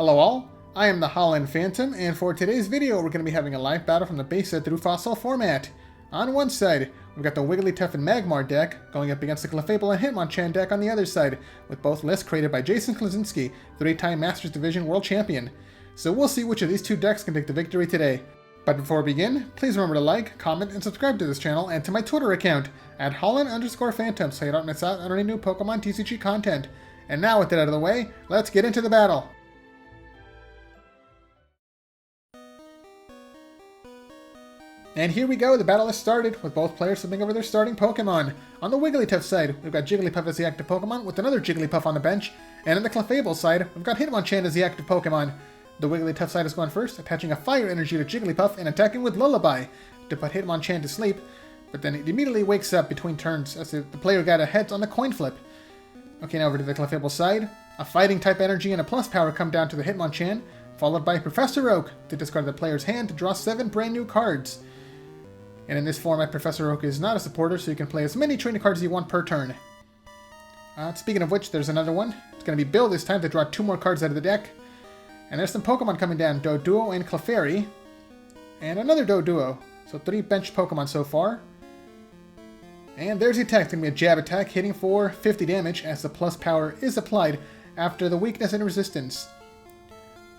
Hello all, I am the Holland Phantom, and for today's video we're going to be having a live battle from the base set through fossil format. On one side, we've got the Wigglytuff and Magmar deck going up against the Clefable and Hitmonchan deck on the other side, with both lists created by Jason Klaczynski, 3-time Masters Division World Champion. So we'll see which of these two decks can take the victory today. But before we begin, please remember to like, comment, and subscribe to this channel and to my Twitter account, at Holland_Phantom, so you don't miss out on any new Pokemon TCG content. And now with that out of the way, let's get into the battle! And here we go, the battle has started, with both players flipping over their starting Pokemon. On the Wigglytuff side, we've got Jigglypuff as the active Pokemon, with another Jigglypuff on the bench, and on the Clefable side, we've got Hitmonchan as the active Pokemon. The Wigglytuff side is going first, attaching a Fire Energy to Jigglypuff and attacking with Lullaby to put Hitmonchan to sleep, but then it immediately wakes up between turns as the player got ahead on the coin flip. Okay, now over to the Clefable side, a Fighting type energy and a Plus power come down to the Hitmonchan, followed by Professor Oak to discard the player's hand to draw 7 brand new cards. And in this format, Professor Oak is not a supporter, so you can play as many training cards as you want per turn. Speaking of which, there's another one. It's going to be Bill this time to draw 2 more cards out of the deck. And there's some Pokemon coming down, Doduo and Clefairy. And another Doduo. So 3 bench Pokemon so far. And there's the attack. It's going to be a jab attack, hitting for 50 damage as the plus power is applied after the weakness and resistance.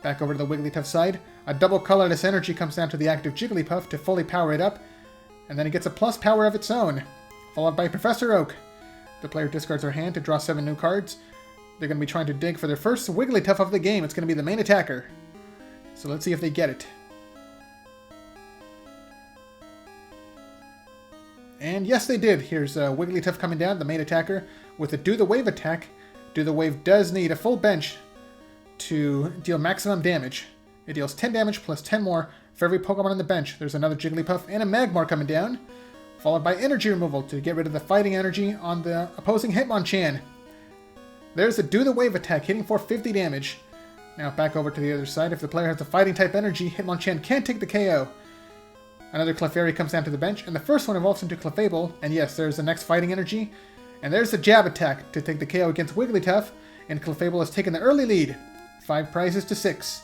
Back over to the Wigglytuff side, a double colorless energy comes down to the active Jigglypuff to fully power it up. And then it gets a plus power of its own, followed by Professor Oak. The player discards their hand to draw 7 new cards. They're going to be trying to dig for their first Wigglytuff of the game. It's going to be the main attacker. So let's see if they get it. And yes, they did. Here's Wigglytuff coming down, the main attacker, with a Do the Wave attack. Do the Wave does need a full bench to deal maximum damage. It deals 10 damage plus 10 more for every Pokemon on the bench. There's another Jigglypuff and a Magmar coming down, followed by energy removal to get rid of the fighting energy on the opposing Hitmonchan. There's a Do the Wave attack, hitting for 50 damage. Now back over to the other side. If the player has the fighting type energy, Hitmonchan can't take the KO. Another Clefairy comes down to the bench, and the first one evolves into Clefable. And yes, there's the next fighting energy. And there's the jab attack to take the KO against Wigglytuff, and Clefable has taken the early lead. 5 prizes to 6.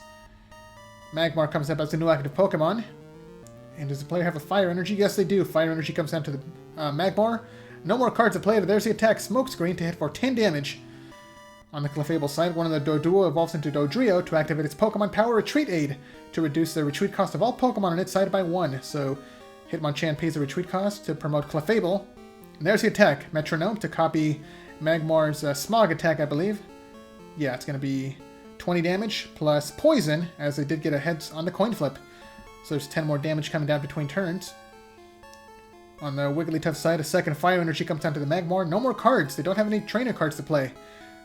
Magmar comes up as the new active Pokemon. And does the player have a Fire Energy? Yes, they do. Fire Energy comes down to the Magmar. No more cards to play. There's the attack Smokescreen to hit for 10 damage. On the Clefable side, one of the Doduo evolves into Dodrio to activate its Pokemon Power Retreat Aid to reduce the retreat cost of all Pokemon on its side by 1. So Hitmonchan pays the retreat cost to promote Clefable. And there's the attack. Metronome to copy Magmar's Smog attack, I believe. Yeah, it's going to be 20 damage plus poison, as they did get ahead on the coin flip. So there's 10 more damage coming down between turns. On the Wigglytuff side, a second Fire Energy comes down to the Magmar. No more cards. They don't have any trainer cards to play.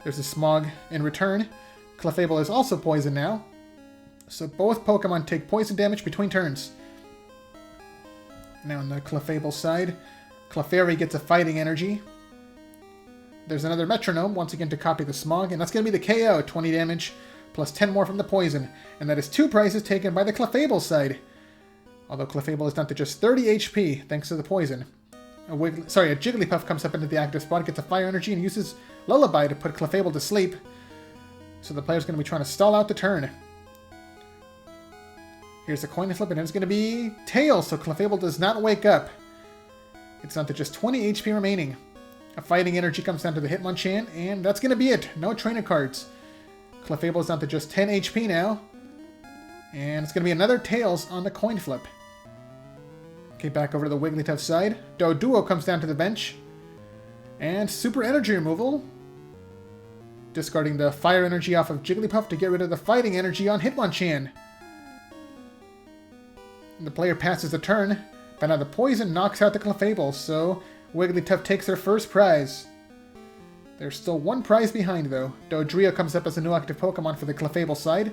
There's a Smog in return. Clefable is also poisoned now. So both Pokemon take poison damage between turns. Now on the Clefable side, Clefairy gets a Fighting Energy. There's another Metronome, once again to copy the Smog, and that's going to be the KO, 20 damage, plus 10 more from the poison. And that is 2 prizes taken by the Clefable side. Although Clefable is down to just 30 HP, thanks to the poison. A Jigglypuff comes up into the active spot, gets a Fire Energy, and uses Lullaby to put Clefable to sleep. So the player's going to be trying to stall out the turn. Here's the coin flip, and it's going to be Tails, so Clefable does not wake up. It's down to just 20 HP remaining. A Fighting Energy comes down to the Hitmonchan, and that's going to be it. No trainer cards. Clefable's down to just 10 HP now. And it's going to be another Tails on the coin flip. Okay, back over to the Wigglytuff side. Doduo comes down to the bench. And Super Energy Removal. Discarding the Fire Energy off of Jigglypuff to get rid of the Fighting Energy on Hitmonchan. And the player passes the turn, but now the poison knocks out the Clefable, so Wigglytuff takes their first prize. There's still 1 prize behind, though. Dodrio comes up as a new active Pokemon for the Clefable side.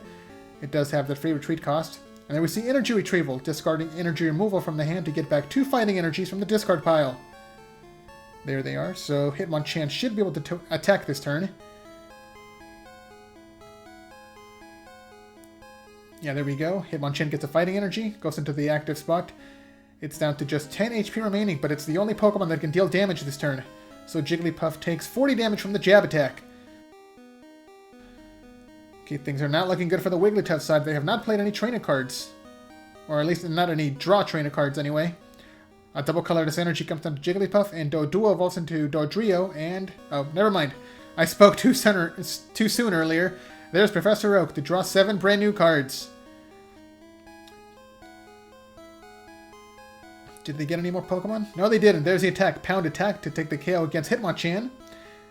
It does have the free retreat cost. And then we see Energy Retrieval, discarding Energy Removal from the hand to get back 2 Fighting Energies from the discard pile. There they are, so Hitmonchan should be able to attack this turn. Yeah, there we go. Hitmonchan gets a Fighting Energy, goes into the active spot. It's down to just 10 HP remaining, but it's the only Pokemon that can deal damage this turn. So Jigglypuff takes 40 damage from the jab attack. Okay, things are not looking good for the Wigglytuff side. They have not played any trainer cards. Or at least not any draw trainer cards anyway. A double colorless energy comes down to Jigglypuff, and Doduo evolves into Dodrio, and... oh, never mind. I spoke too soon earlier. There's Professor Oak to draw 7 brand new cards. Did they get any more Pokemon? No, they didn't. There's the attack. Pound attack to take the KO against Hitmonchan.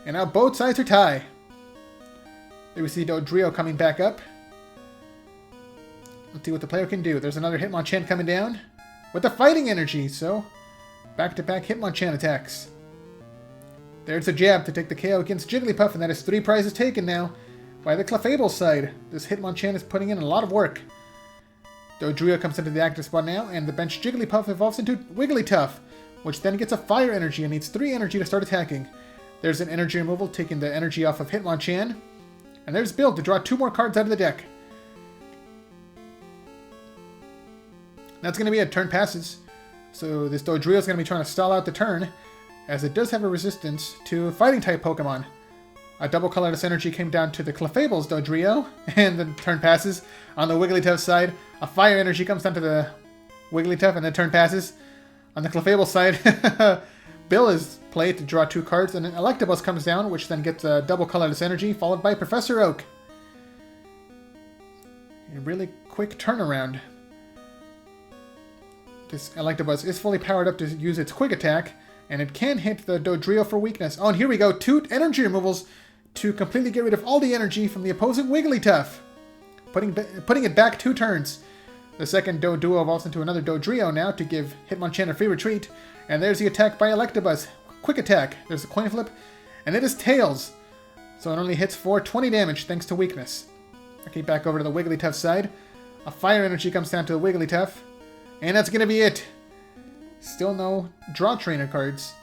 And now both sides are tie. There we see Dodrio coming back up. Let's see what the player can do. There's another Hitmonchan coming down with the fighting energy. So, back-to-back Hitmonchan attacks. There's a jab to take the KO against Jigglypuff, and that is 3 prizes taken now by the Clefable side. This Hitmonchan is putting in a lot of work. Dodrio comes into the active spot now, and the bench Jigglypuff evolves into Wigglytuff, which then gets a fire energy and needs 3 energy to start attacking. There's an energy removal, taking the energy off of Hitmonchan. And there's Bill to draw 2 more cards out of the deck. That's going to be a turn passes. So this Dodrio is going to be trying to stall out the turn, as it does have a resistance to fighting-type Pokemon. A double colorless energy came down to the Clefable's Dodrio, and the turn passes. On the Wigglytuff side, a fire energy comes down to the Wigglytuff, and the turn passes. On the Clefable side, Bill is played to draw 2 cards, and an Electabuzz comes down, which then gets a double colorless energy, followed by Professor Oak. A really quick turnaround. This Electabuzz is fully powered up to use its quick attack, and it can hit the Dodrio for weakness. Oh, and here we go, 2 energy removals to completely get rid of all the energy from the opposing Wigglytuff, putting it back 2 turns. The second Doduo evolves into another Dodrio now to give Hitmonchan a free retreat. And there's the attack by Electabuzz. Quick attack. There's a coin flip. And it is Tails. So it only hits for 20 damage thanks to weakness. Okay, back over to the Wigglytuff side. A fire energy comes down to the Wigglytuff. And that's going to be it. Still no draw trainer cards.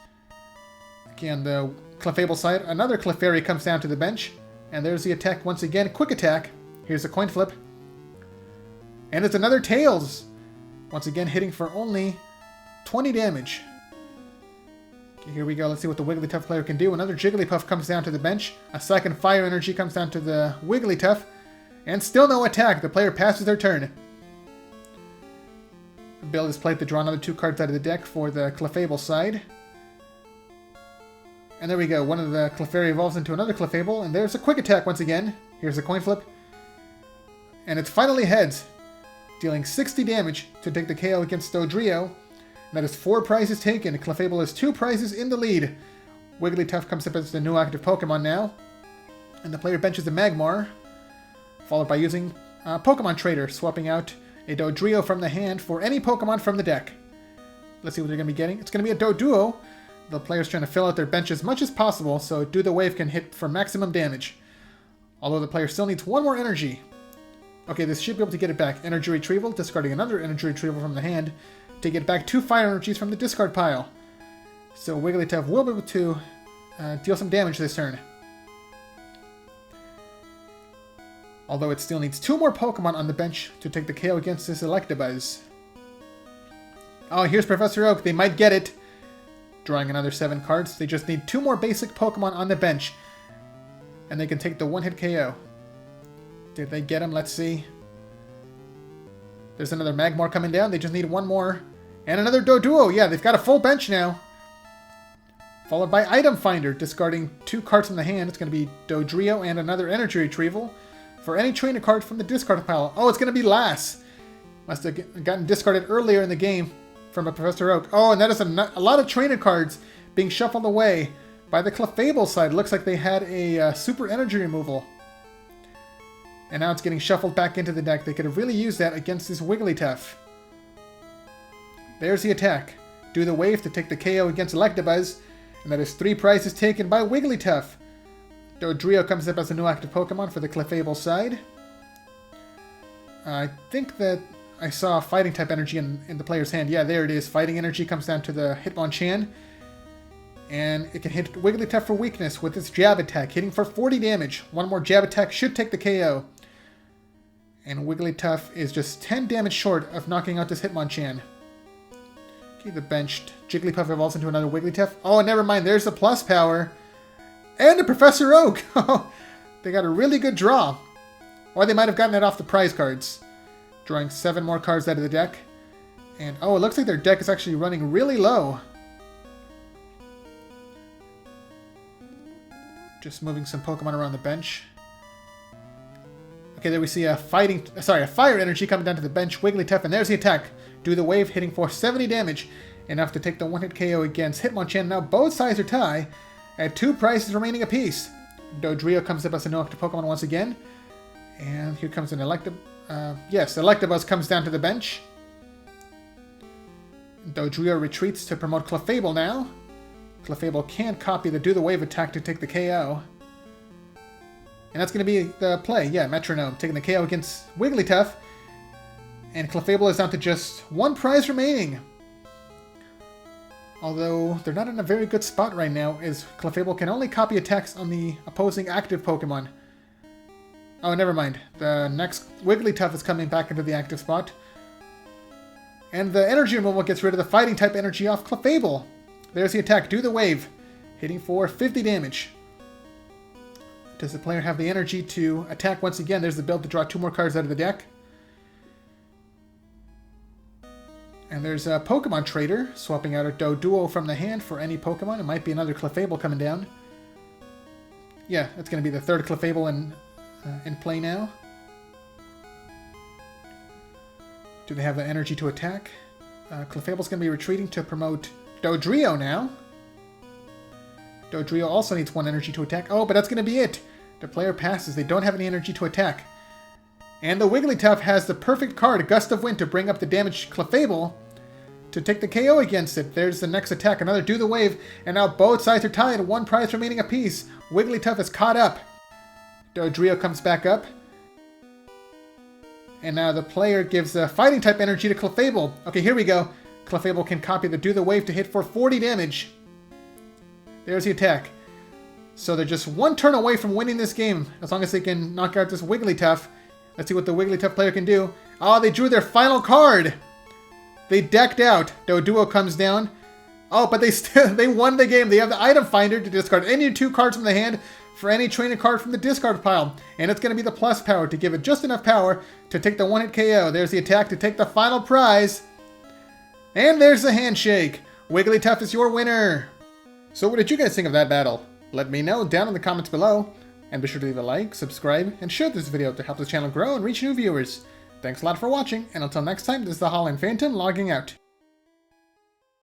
Okay, on the Clefable side, another Clefairy comes down to the bench. And there's the attack once again. Quick attack. Here's a coin flip. And it's another Tails. Once again hitting for only 20 damage. Okay, here we go. Let's see what the Wigglytuff player can do. Another Jigglypuff comes down to the bench. A second fire energy comes down to the Wigglytuff. And still no attack. The player passes their turn. Bill is played to draw another 2 cards out of the deck for the Clefable side. And there we go. One of the Clefairy evolves into another Clefable. And there's a quick attack once again. Here's a coin flip. And it's finally heads, dealing 60 damage to take the KO against Dodrio. That is 4 prizes taken. Clefable has 2 prizes in the lead. Wigglytuff comes up as the new active Pokemon now. And the player benches a Magmar, followed by using Pokemon Trader, swapping out a Dodrio from the hand for any Pokemon from the deck. Let's see what they're going to be getting. It's going to be a Doduo. The player's trying to fill out their bench as much as possible, so Do the Wave can hit for maximum damage. Although the player still needs 1 more energy. Okay, this should be able to get it back. Energy Retrieval, discarding another Energy Retrieval from the hand to get back 2 fire energies from the discard pile. So Wigglytuff will be able to deal some damage this turn. Although it still needs 2 more Pokemon on the bench to take the KO against this Electabuzz. Oh, here's Professor Oak. They might get it. Drawing another 7 cards. They just need 2 more basic Pokemon on the bench. And they can take the 1-hit KO. Did they get him? Let's see. There's another Magmar coming down. They just need 1 more. And another Doduo. Yeah, they've got a full bench now. Followed by Item Finder, discarding 2 cards from the hand. It's going to be Dodrio and another Energy Retrieval for any trainer card from the discard pile. Oh, it's going to be Lass. Must have gotten discarded earlier in the game from a Professor Oak. Oh, and that is a lot of trainer cards being shuffled away by the Clefable side. Looks like they had a Super Energy Removal. And now it's getting shuffled back into the deck. They could have really used that against this Wigglytuff. There's the attack. Do the Wave to take the KO against Electabuzz. And that is 3 prizes taken by Wigglytuff. Dodrio comes up as a new active Pokemon for the Clefable side. I think that I saw Fighting type energy in the player's hand. Yeah, there it is. Fighting energy comes down to the Hitmonchan. And it can hit Wigglytuff for weakness with its jab attack, hitting for 40 damage. 1 more jab attack should take the KO. And Wigglytuff is just 10 damage short of knocking out this Hitmonchan. Okay, the benched Jigglypuff evolves into another Wigglytuff. Oh, never mind. There's the plus power. And a Professor Oak. They got a really good draw. Or they might have gotten it off the prize cards. Drawing 7 more cards out of the deck. And, oh, it looks like their deck is actually running really low. Just moving some Pokemon around the bench. Okay, there we see a fire energy coming down to the bench. Wigglytuff, and there's the attack. Do the wave, hitting for 70 damage. Enough to take the one-hit KO against Hitmonchan. Now both sides are tied at 2 prizes remaining apiece. Dodrio comes up as a no-active Pokemon once again. And here comes an Electabuzz comes down to the bench. Dodrio retreats to promote Clefable now. Clefable can't copy the Do the Wave attack to take the KO. And that's going to be the play. Yeah, Metronome taking the KO against Wigglytuff. And Clefable is down to just 1 prize remaining. Although they're not in a very good spot right now, as Clefable can only copy attacks on the opposing active Pokemon. Oh, never mind. The next Wigglytuff is coming back into the active spot. And the energy removal gets rid of the fighting type energy off Clefable. There's the attack. Do the wave. Hitting for 50 damage. Does the player have the energy to attack once again? There's the build to draw 2 more cards out of the deck. And there's a Pokemon Trader, swapping out a Doduo from the hand for any Pokemon. It might be another Clefable coming down. Yeah, that's going to be the 3rd Clefable in play now. Do they have the energy to attack? Clefable's going to be retreating to promote Dodrio now. Dodrio also needs 1 energy to attack. Oh, but that's going to be it. The player passes. They don't have any energy to attack. And the Wigglytuff has the perfect card, Gust of Wind, to bring up the damaged Clefable to take the KO against it. There's the next attack. Another Do the Wave. And now both sides are tied. 1 prize remaining apiece. Wigglytuff is caught up. Dodrio comes back up. And now the player gives the fighting type energy to Clefable. Okay, here we go. Clefable can copy the Do the Wave to hit for 40 damage. There's the attack. So they're just 1 turn away from winning this game, as long as they can knock out this Wigglytuff. Let's see what the Wigglytuff player can do. Oh, they drew their final card! They decked out. Doduo comes down. Oh, but they won the game. They have the item finder to discard any 2 cards from the hand for any trainer card from the discard pile. And it's going to be the plus power to give it just enough power to take the 1-hit KO. There's the attack to take the final prize. And there's the handshake. Wigglytuff is your winner. So what did you guys think of that battle? Let me know down in the comments below. And be sure to leave a like, subscribe, and share this video to help this channel grow and reach new viewers. Thanks a lot for watching, and until next time, this is the Holland Phantom logging out.